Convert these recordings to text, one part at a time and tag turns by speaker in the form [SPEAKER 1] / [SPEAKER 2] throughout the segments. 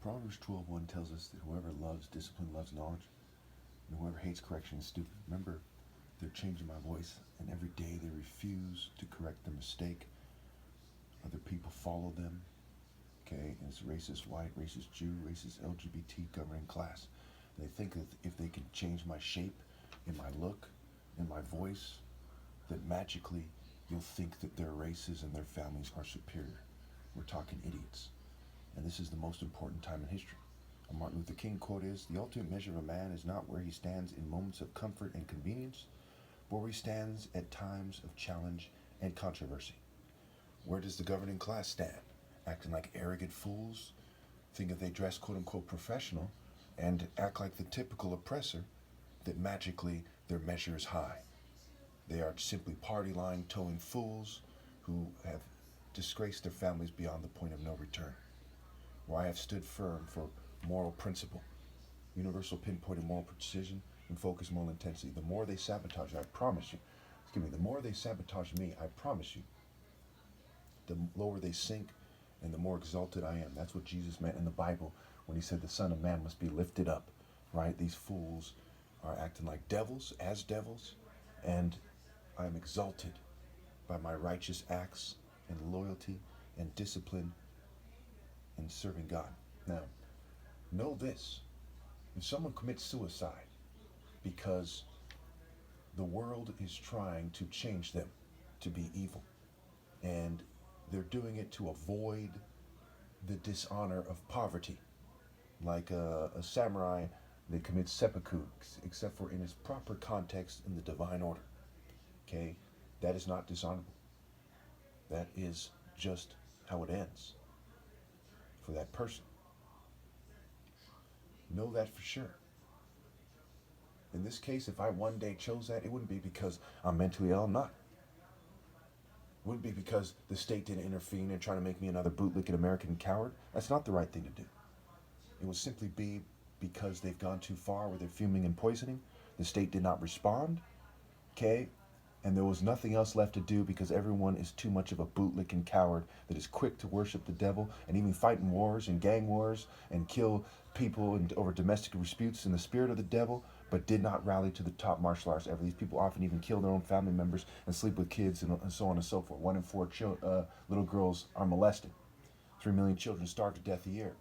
[SPEAKER 1] Proverbs 12:1 tells us that whoever loves discipline loves knowledge, and whoever hates correction is stupid. Remember, they're changing my voice, and every day they refuse to correct their mistake. Other people follow them. Okay, and it's racist white, racist Jew, racist LGBT governing class. They think that if they can change my shape, in my look, in my voice, that magically you'll think that their races and their families are superior. We're talking idiots. And this is the most important time in history. A Martin Luther King quote is, "The ultimate measure of a man is not where he stands in moments of comfort and convenience, but where he stands at times of challenge and controversy." Where does the governing class stand? Acting like arrogant fools, think if they dress quote unquote professional, and act like the typical oppressor, that magically their measure is high. They are simply party line towing fools who have disgraced their families beyond the point of no return. Where I have stood firm for moral principle, universal pinpointed moral precision, and focused moral intensity. The more they sabotage you, I promise you, the more they sabotage me, I promise you, the lower they sink and the more exalted I am. That's what Jesus meant in the Bible when he said the Son of Man must be lifted up, right? These fools are acting like devils, and I am exalted by my righteous acts and loyalty and discipline in serving God. Now, know this. If someone commits suicide because the world is trying to change them to be evil, and they're doing it to avoid the dishonor of poverty, like a samurai that commits seppuku, except for in its proper context in the divine order. Okay, that is not dishonorable. That is just how it ends for that person. Know that for sure. In this case, if I one day chose that, it wouldn't be because I'm mentally ill. I'm not. It wouldn't be because the state didn't intervene and try to make me another bootlicking American coward. That's not the right thing to do. It would simply be because they've gone too far with their fuming and poisoning. The state did not respond. Okay? And there was nothing else left to do because everyone is too much of a bootlicking coward that is quick to worship the devil and even fight in wars and gang wars and kill people and over domestic disputes in the spirit of the devil, but did not rally to the top martial arts ever. These people often even kill their own family members and sleep with kids and so on and so forth. 1 in 4 little girls are molested. 3 million children starve to death a year.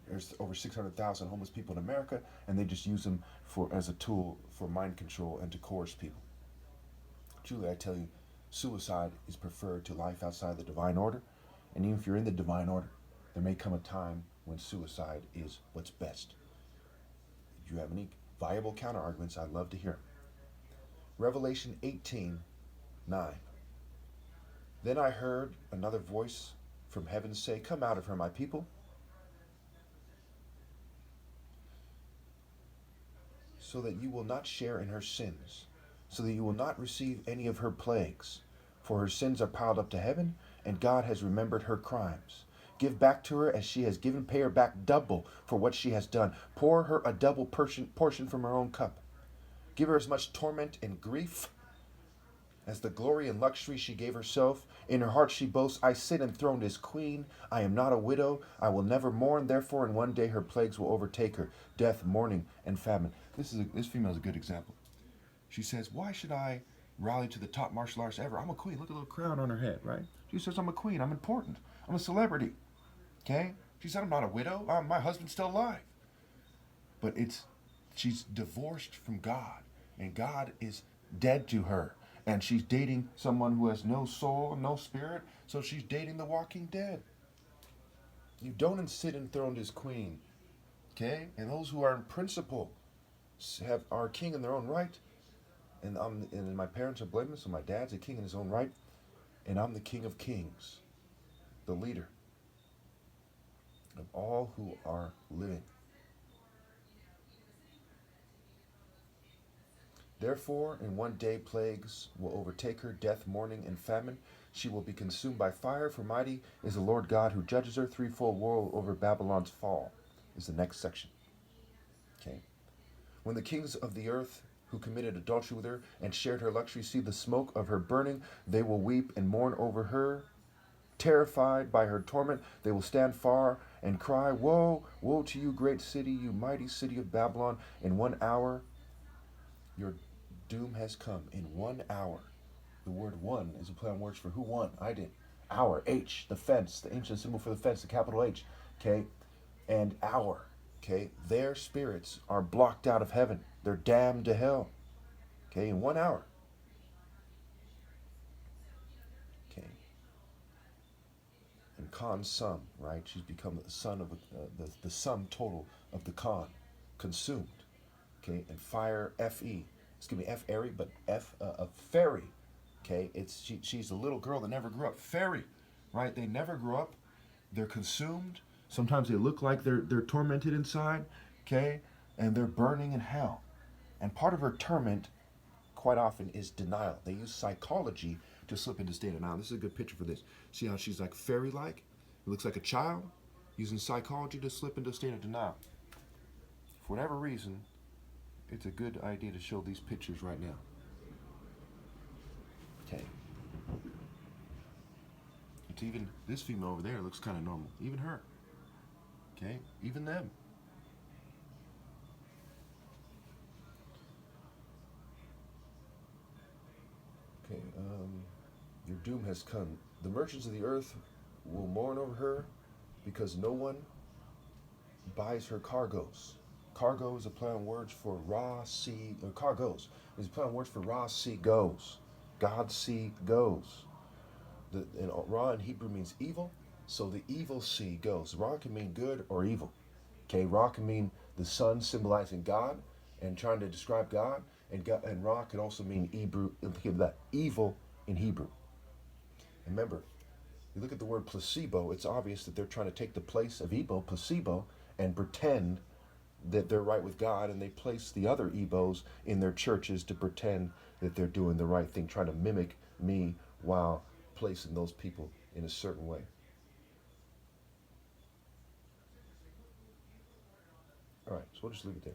[SPEAKER 1] There's over 600,000 homeless people in America, and they just use them as a tool for mind control and to coerce people. Truly, I tell you, suicide is preferred to life outside the divine order. And even if you're in the divine order, there may come a time when suicide is what's best. Do you have any viable counter-arguments? I'd love to hear. Revelation 18:9. Then I heard another voice from heaven say, "Come out of her, my people, so that you will not share in her sins, so that you will not receive any of her plagues. For her sins are piled up to heaven, and God has remembered her crimes. Give back to her as she has given, pay her back double for what she has done. Pour her a double portion from her own cup. Give her as much torment and grief as the glory and luxury she gave herself. In her heart she boasts, I sit enthroned as queen. I am not a widow. I will never mourn. Therefore, in one day her plagues will overtake her: death, mourning, and famine." This female is a good example. She says, "Why should I rally to the top martial arts ever? I'm a queen." Look at the little crown on her head, right? She says, "I'm a queen. I'm important. I'm a celebrity." Okay? She said, "I'm not a widow. My husband's still alive." But she's divorced from God, and God is dead to her. And she's dating someone who has no soul, no spirit, so she's dating the walking dead. You don't sit enthroned as queen, okay? And those who are in principle are king in their own right. And my parents are blameless, so my dad's a king in his own right, and I'm the king of kings, the leader of all who are living. Therefore, in one day plagues will overtake her: death, mourning, and famine. She will be consumed by fire, for mighty is the Lord God who judges her. Threefold woe over Babylon's fall is the next section. Okay. When the kings of the earth who committed adultery with her and shared her luxury see the smoke of her burning, they will weep and mourn over her. Terrified by her torment, they will stand far and cry, woe, woe to you, great city, you mighty city of Babylon. In 1 hour, your doom has come. In 1 hour. The word one is a play on words for who won. I did. Hour, H, the fence, the ancient symbol for the fence, the capital H. Okay? And hour. Okay? Their spirits are blocked out of heaven. They're damned to hell. Okay? In 1 hour. Okay? And Khan's sum, right? She's become the son of the sum total of the Khan, consumed. Okay, and fire Fe. It's gonna be F airy, but F a fairy. Okay, she's a little girl that never grew up. Fairy, right? They never grew up. They're consumed. Sometimes they look like they're tormented inside. Okay, and they're burning in hell. And part of her torment, quite often, is denial. They use psychology to slip into state of denial. This is a good picture for this. See how she's like fairy-like? It looks like a child, using psychology to slip into a state of denial. For whatever reason, it's a good idea to show these pictures right now. Okay. It's even, this female over there looks kind of normal. Even her. Okay? Even them. Okay, your doom has come. The merchants of the earth will mourn over her because no one buys her cargoes. Cargo is a play on words for raw sea, or cargoes is a play on words for raw sea goes. God's sea goes. Ra in Hebrew means evil, so the evil sea goes. Ra can mean good or evil. Okay, Ra can mean the sun symbolizing God and trying to describe God, and Ra can also mean evil in Hebrew. And remember, you look at the word placebo, it's obvious that they're trying to take the place of Ebo, placebo, and pretend that they're right with God, and they place the other Ebos in their churches to pretend that they're doing the right thing, trying to mimic me while placing those people in a certain way. All right, so we'll just leave it there.